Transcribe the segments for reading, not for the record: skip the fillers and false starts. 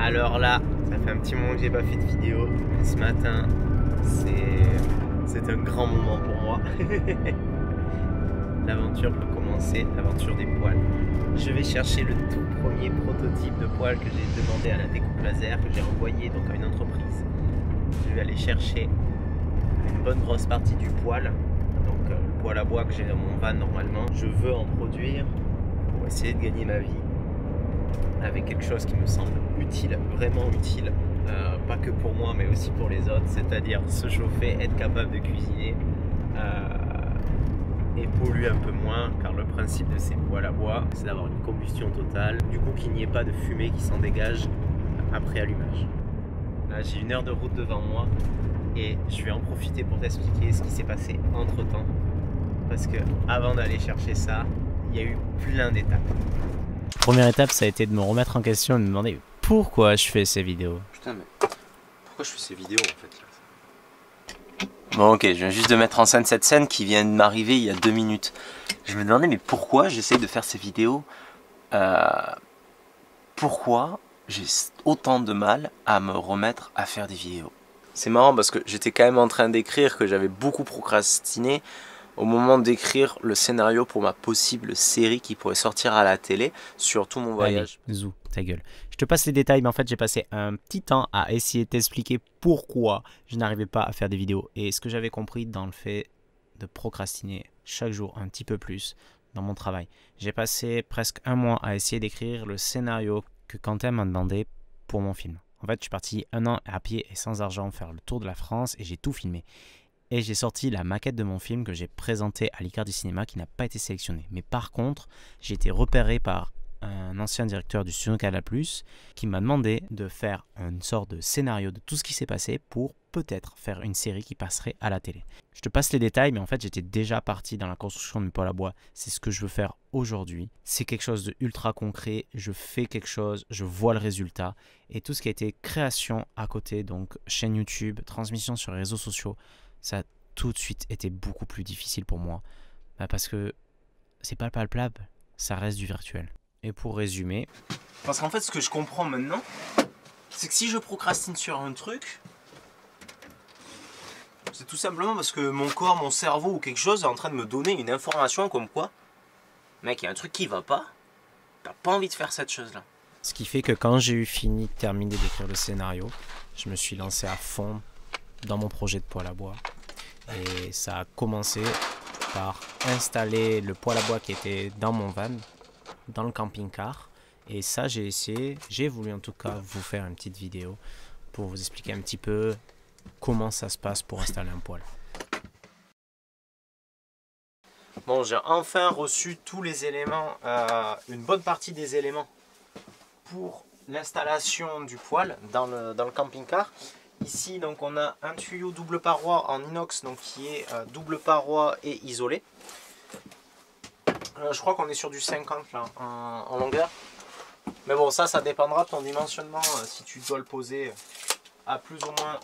Alors là, ça fait un petit moment que j'ai pas fait de vidéo. Ce matin, c'est un grand moment pour moi. L'aventure peut commencer, l'aventure des poils. Je vais chercher le tout premier prototype de poil que j'ai demandé à la découpe laser, que j'ai envoyé donc à une entreprise. Je vais aller chercher une bonne grosse partie du poil, donc le poil à bois que j'ai dans mon van normalement. Je veux en produire pour essayer de gagner ma vie avec quelque chose qui me semble utile, vraiment utile, pas que pour moi mais aussi pour les autres, c'est-à-dire se chauffer, être capable de cuisiner et polluer un peu moins, car le principe de ces poêles à bois c'est d'avoir une combustion totale, du coup qu'il n'y ait pas de fumée qui s'en dégage après allumage. Là j'ai 1 heure de route devant moi et je vais en profiter pour t'expliquer ce qui s'est passé entre temps, parce que avant d'aller chercher ça, il y a eu plein d'étapes. Première étape, ça a été de me remettre en question et de me demander pourquoi je fais ces vidéos. Putain, mais pourquoi je fais ces vidéos en fait? Bon, ok, je viens juste de mettre en scène cette scène qui vient de m'arriver il y a 2 minutes. Je me demandais, mais pourquoi j'essaye de faire ces vidéos? Pourquoi j'ai autant de mal à me remettre à faire des vidéos? C'est marrant parce que j'étais quand même en train d'écrire, que j'avais beaucoup procrastiné au moment d'écrire le scénario pour ma possible série qui pourrait sortir à la télé sur tout mon voyage. Allez, zou, ta gueule. Je te passe les détails, mais en fait j'ai passé un petit temps à essayer de t'expliquer pourquoi je n'arrivais pas à faire des vidéos. Et ce que j'avais compris dans le fait de procrastiner chaque jour un petit peu plus dans mon travail. J'ai passé presque 1 mois à essayer d'écrire le scénario que Quentin m'a demandé pour mon film. En fait, je suis parti 1 an à pied et sans argent faire le tour de la France et j'ai tout filmé. Et j'ai sorti la maquette de mon film que j'ai présenté à l'ICAR du cinéma qui n'a pas été sélectionné. Mais par contre, j'ai été repéré par un ancien directeur du studio Canal+, qui m'a demandé de faire une sorte de scénario de tout ce qui s'est passé pour peut-être faire une série qui passerait à la télé. Je te passe les détails, mais en fait j'étais déjà parti dans la construction du poêle à bois. C'est ce que je veux faire aujourd'hui. C'est quelque chose de ultra concret. Je fais quelque chose, je vois le résultat. Et tout ce qui a été création à côté, donc chaîne YouTube, transmission sur les réseaux sociaux, ça a tout de suite été beaucoup plus difficile pour moi. Parce que c'est pas palpable, ça reste du virtuel. Et pour résumer... Parce qu'en fait, ce que je comprends maintenant, c'est que si je procrastine sur un truc, c'est tout simplement parce que mon corps, mon cerveau ou quelque chose est en train de me donner une information comme quoi, mec, il y a un truc qui va pas, t'as pas envie de faire cette chose-là. Ce qui fait que quand j'ai terminé d'écrire le scénario, je me suis lancé à fond dans mon projet de poêle à bois. Et ça a commencé par installer le poêle à bois qui était dans mon van, dans le camping-car. Et ça, j'ai voulu en tout cas vous faire une petite vidéo pour vous expliquer un petit peu comment ça se passe pour installer un poêle. Bon, j'ai enfin reçu tous les éléments, une bonne partie des éléments pour l'installation du poêle dans le camping-car. Ici, donc, on a un tuyau double paroi en inox, donc qui est double paroi et isolé. Je crois qu'on est sur du 50 là, en longueur. Mais bon, ça dépendra de ton dimensionnement, si tu dois le poser à plus ou moins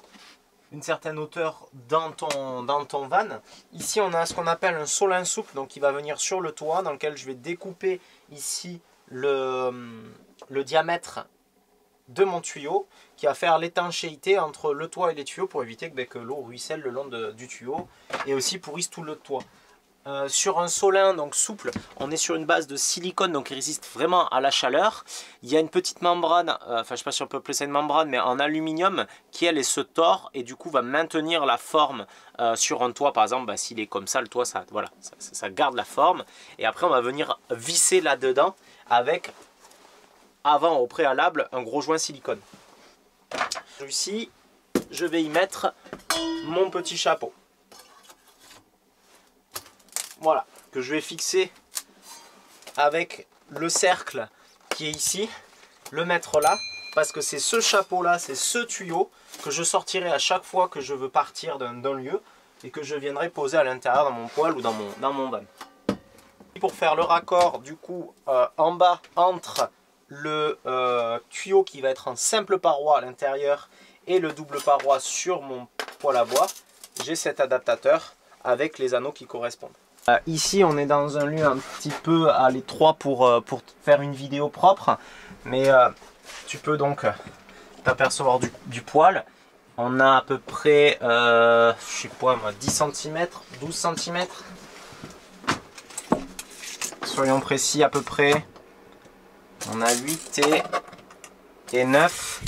une certaine hauteur dans ton van. Ici, on a ce qu'on appelle un solin souple, donc qui va venir sur le toit, dans lequel je vais découper ici le diamètre de mon tuyau, qui va faire l'étanchéité entre le toit et les tuyaux pour éviter que l'eau ruisselle le long du tuyau et aussi pourrisse tout le toit. Sur un solin donc souple, on est sur une base de silicone, donc il résiste vraiment à la chaleur. Il y a une petite membrane, enfin je ne sais pas si on peut appeler ça une membrane, mais en aluminium qui elle se tord et du coup va maintenir la forme sur un toit. Par exemple, s'il est comme ça, le toit, voilà, ça garde la forme. Et après on va venir visser là-dedans avec, avant au préalable, un gros joint silicone. Ici, je vais y mettre mon petit chapeau. Voilà, que je vais fixer avec le cercle qui est ici, le mettre là, parce que c'est ce chapeau-là, c'est ce tuyau que je sortirai à chaque fois que je veux partir d'un lieu et que je viendrai poser à l'intérieur dans mon poêle ou dans mon van. Pour faire le raccord, du coup, en bas, entre le tuyau qui va être en simple paroi à l'intérieur et le double paroi sur mon poêle à bois, j'ai cet adaptateur avec les anneaux qui correspondent. Ici on est dans un lieu un petit peu à l'étroit pour faire une vidéo propre, mais tu peux donc t'apercevoir du poil. On a à peu près, je sais pas moi, 10 cm, 12 cm. Soyons précis à peu près. On a 8 et 9.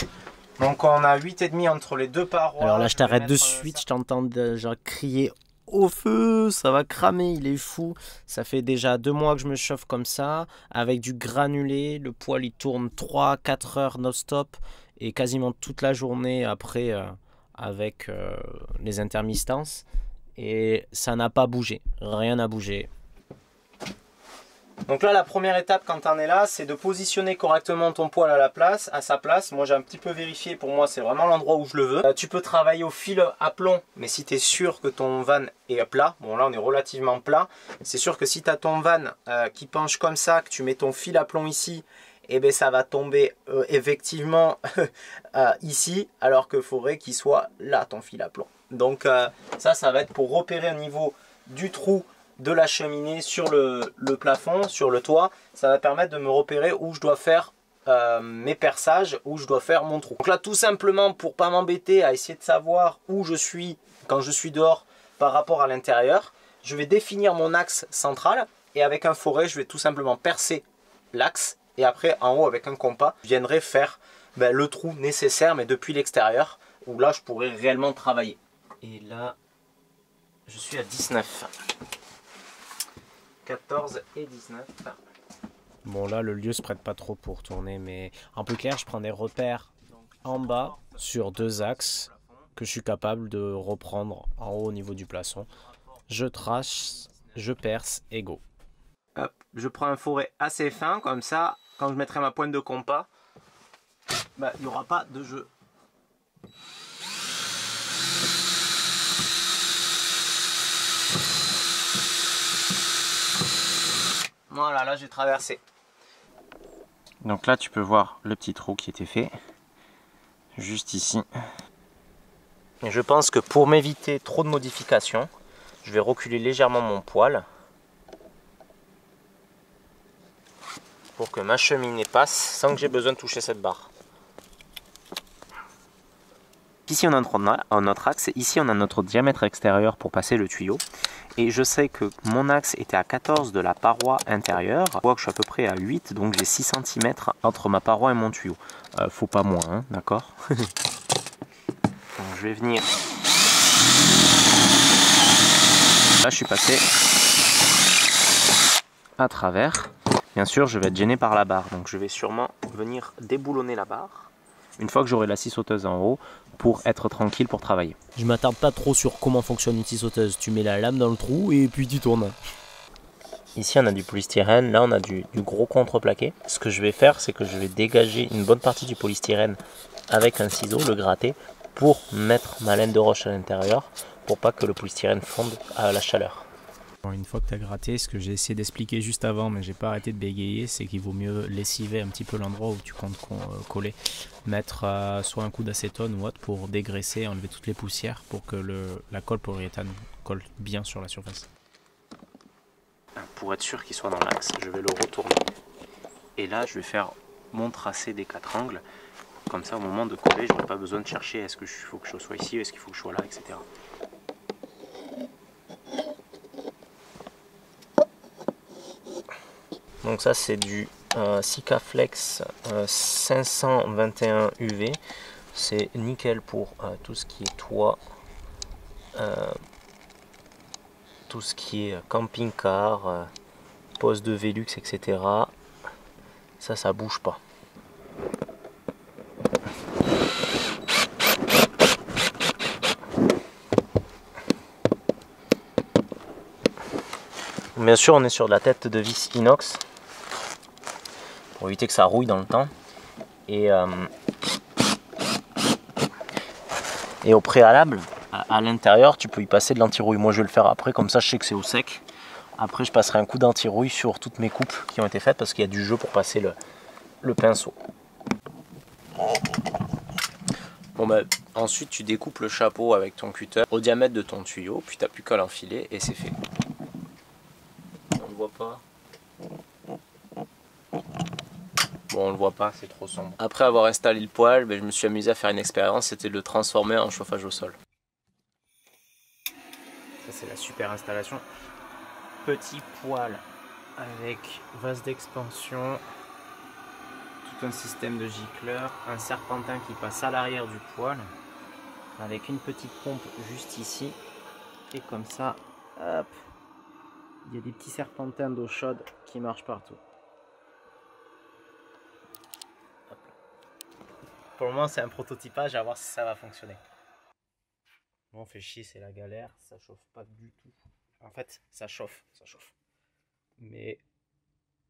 Donc on a 8,5 entre les deux parois. Alors là, je t'arrête de suite, je t'entends déjà crier au feu, ça va cramer, il est fou. Ça fait déjà 2 mois que je me chauffe comme ça, avec du granulé. Le poêle, il tourne 3-4 heures non-stop et quasiment toute la journée après avec les intermittences. Et ça n'a pas bougé, rien n'a bougé. Donc là, la première étape quand tu en es là, c'est de positionner correctement ton poêle à sa place. Moi, j'ai un petit peu vérifié, pour moi, c'est vraiment l'endroit où je le veux. Tu peux travailler au fil à plomb, mais si tu es sûr que ton van est plat, bon là, on est relativement plat. C'est sûr que si tu as ton van qui penche comme ça, que tu mets ton fil à plomb ici, et bien ça va tomber effectivement ici, alors qu'il faudrait qu'il soit là, ton fil à plomb. Donc ça va être pour repérer au niveau du trou de la cheminée sur le plafond, sur le toit. Ça va permettre de me repérer où je dois faire mes perçages, où je dois faire mon trou. Donc là, tout simplement, pour pas m'embêter à essayer de savoir où je suis quand je suis dehors par rapport à l'intérieur, je vais définir mon axe central et avec un forêt, je vais tout simplement percer l'axe et après en haut avec un compas, je viendrai faire le trou nécessaire mais depuis l'extérieur où là je pourrais réellement travailler. Et là, je suis à 19. 14 et 19. Bon là, le lieu se prête pas trop pour tourner, mais en plus clair, je prends des repères en bas sur 2 axes que je suis capable de reprendre en haut au niveau du plafond. Je trace, je perce et go. Hop, je prends un forêt assez fin, comme ça, quand je mettrai ma pointe de compas, il n'y aura pas de jeu. Voilà, là j'ai traversé. Donc là tu peux voir le petit trou qui était fait, juste ici. Et je pense que pour m'éviter trop de modifications, je vais reculer légèrement mon poêle pour que ma cheminée passe sans que j'ai besoin de toucher cette barre. Ici on a notre axe, ici on a notre diamètre extérieur pour passer le tuyau. Et je sais que mon axe était à 14 de la paroi intérieure. Je vois que je suis à peu près à 8, donc j'ai 6 cm entre ma paroi et mon tuyau. Faut pas moins, hein, d'accord. Donc je vais venir. Là je suis passé à travers. Bien sûr je vais être gêné par la barre, donc je vais sûrement venir déboulonner la barre une fois que j'aurai la scie sauteuse en haut pour être tranquille pour travailler. Je m'attarde pas trop sur comment fonctionne une scie sauteuse. Tu mets la lame dans le trou et puis tu tournes. Ici on a du polystyrène, là on a du gros contreplaqué. Ce que je vais faire, c'est que je vais dégager une bonne partie du polystyrène avec un ciseau, le gratter, pour mettre ma laine de roche à l'intérieur, pour pas que le polystyrène fonde à la chaleur. Une fois que tu as gratté, ce que j'ai essayé d'expliquer juste avant, mais j'ai pas arrêté de bégayer, c'est qu'il vaut mieux lessiver un petit peu l'endroit où tu comptes coller. Mettre soit un coup d'acétone ou autre pour dégraisser, enlever toutes les poussières pour que la colle polyuréthane colle bien sur la surface. Pour être sûr qu'il soit dans l'axe, je vais le retourner. Et là, je vais faire mon tracé des 4 angles. Comme ça, au moment de coller, je n'aurai pas besoin de chercher est-ce qu'il faut que je sois ici, est-ce qu'il faut que je sois là, etc. Donc ça c'est du Sikaflex 521 UV, c'est nickel pour tout ce qui est toit, tout ce qui est camping-car, poste de Velux, etc. Ça bouge pas. Bien sûr on est sur de la tête de vis inox, pour éviter que ça rouille dans le temps. Et au préalable, à l'intérieur, tu peux y passer de l'anti-rouille. Moi je vais le faire après, comme ça je sais que c'est au sec. Après je passerai un coup d'anti-rouille sur toutes mes coupes qui ont été faites, parce qu'il y a du jeu pour passer le pinceau. Bon ensuite tu découpes le chapeau avec ton cutter au diamètre de ton tuyau, puis tu n'as plus qu'à l'enfiler et c'est fait. On ne voit pas. Bon, on le voit pas, c'est trop sombre. Après avoir installé le poêle, ben, je me suis amusé à faire une expérience, c'était de le transformer en chauffage au sol. Ça c'est la super installation. Petit poêle avec vase d'expansion, tout un système de gicleur, un serpentin qui passe à l'arrière du poêle, avec une petite pompe juste ici. Et comme ça, hop, il y a des petits serpentins d'eau chaude qui marchent partout. Hop. Pour le moment, c'est un prototypage, à voir si ça va fonctionner. Bon, on fait chier, c'est la galère, ça chauffe pas du tout. En fait, ça chauffe. Mais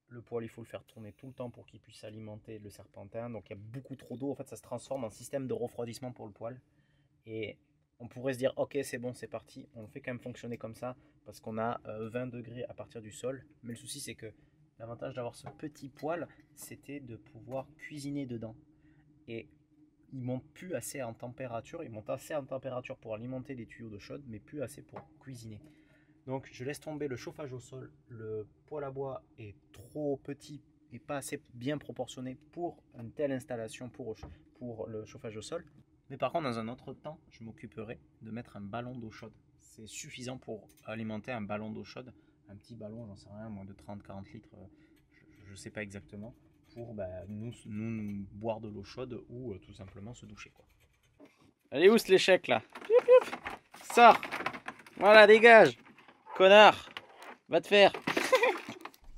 le poêle, il faut le faire tourner tout le temps pour qu'il puisse alimenter le serpentin. Donc il y a beaucoup trop d'eau, en fait, ça se transforme en système de refroidissement pour le poêle. Et on pourrait se dire, ok, c'est bon, c'est parti. On le fait quand même fonctionner comme ça parce qu'on a 20 degrés à partir du sol. Mais le souci, c'est que l'avantage d'avoir ce petit poêle, c'était de pouvoir cuisiner dedans. Et il monte plus assez en température. Il monte assez en température pour alimenter les tuyaux d'eau chaude, mais plus assez pour cuisiner. Donc je laisse tomber le chauffage au sol. Le poêle à bois est trop petit et pas assez bien proportionné pour une telle installation pour le chauffage au sol. Mais par contre, dans un autre temps, je m'occuperai de mettre un ballon d'eau chaude. C'est suffisant pour alimenter un ballon d'eau chaude. Un petit ballon, j'en sais rien, moins de 30-40 litres, je ne sais pas exactement, pour nous boire de l'eau chaude ou tout simplement se doucher, quoi. Allez, où ce l'échec là? Sors! Voilà, dégage! Connard! Va te faire!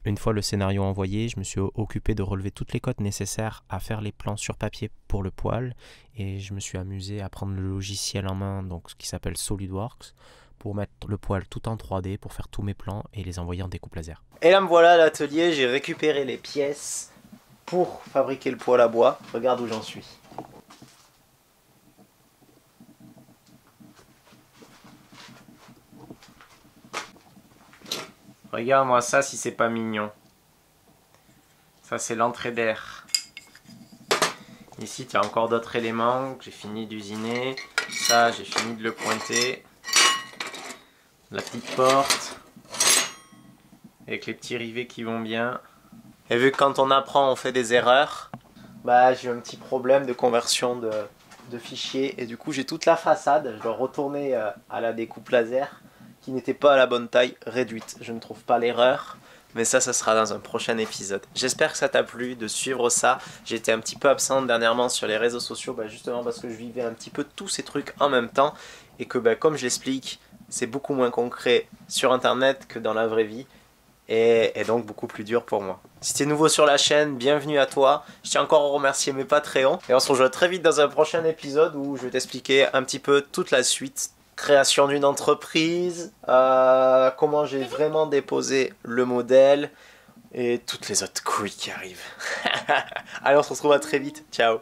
Une fois le scénario envoyé, je me suis occupé de relever toutes les cotes nécessaires à faire les plans sur papier pour le poêle et je me suis amusé à prendre le logiciel en main, donc ce qui s'appelle SolidWorks, pour mettre le poêle tout en 3D pour faire tous mes plans et les envoyer en découpe laser. Et là me voilà à l'atelier, j'ai récupéré les pièces pour fabriquer le poêle à bois. Regarde où j'en suis. Regarde-moi ça si c'est pas mignon. Ça c'est l'entrée d'air. Ici tu as encore d'autres éléments que j'ai fini d'usiner. Ça j'ai fini de le pointer. La petite porte. Avec les petits rivets qui vont bien. Et vu que quand on apprend on fait des erreurs, bah j'ai eu un petit problème de conversion de fichiers. Et du coup j'ai toute la façade. Je dois retourner à la découpe laser qui n'était pas à la bonne taille, réduite. Je ne trouve pas l'erreur. Mais ça sera dans un prochain épisode. J'espère que ça t'a plu de suivre ça. J'étais un petit peu absente dernièrement sur les réseaux sociaux, justement parce que je vivais un petit peu tous ces trucs en même temps. Et que comme je l'explique, c'est beaucoup moins concret sur internet que dans la vraie vie. Et donc beaucoup plus dur pour moi. Si t'es nouveau sur la chaîne, bienvenue à toi. Je tiens encore à remercier mes Patreons. Et on se rejoint très vite dans un prochain épisode où je vais t'expliquer un petit peu toute la suite. Création d'une entreprise, comment j'ai vraiment déposé le modèle et toutes les autres couilles qui arrivent. Allez, on se retrouve à très vite. Ciao.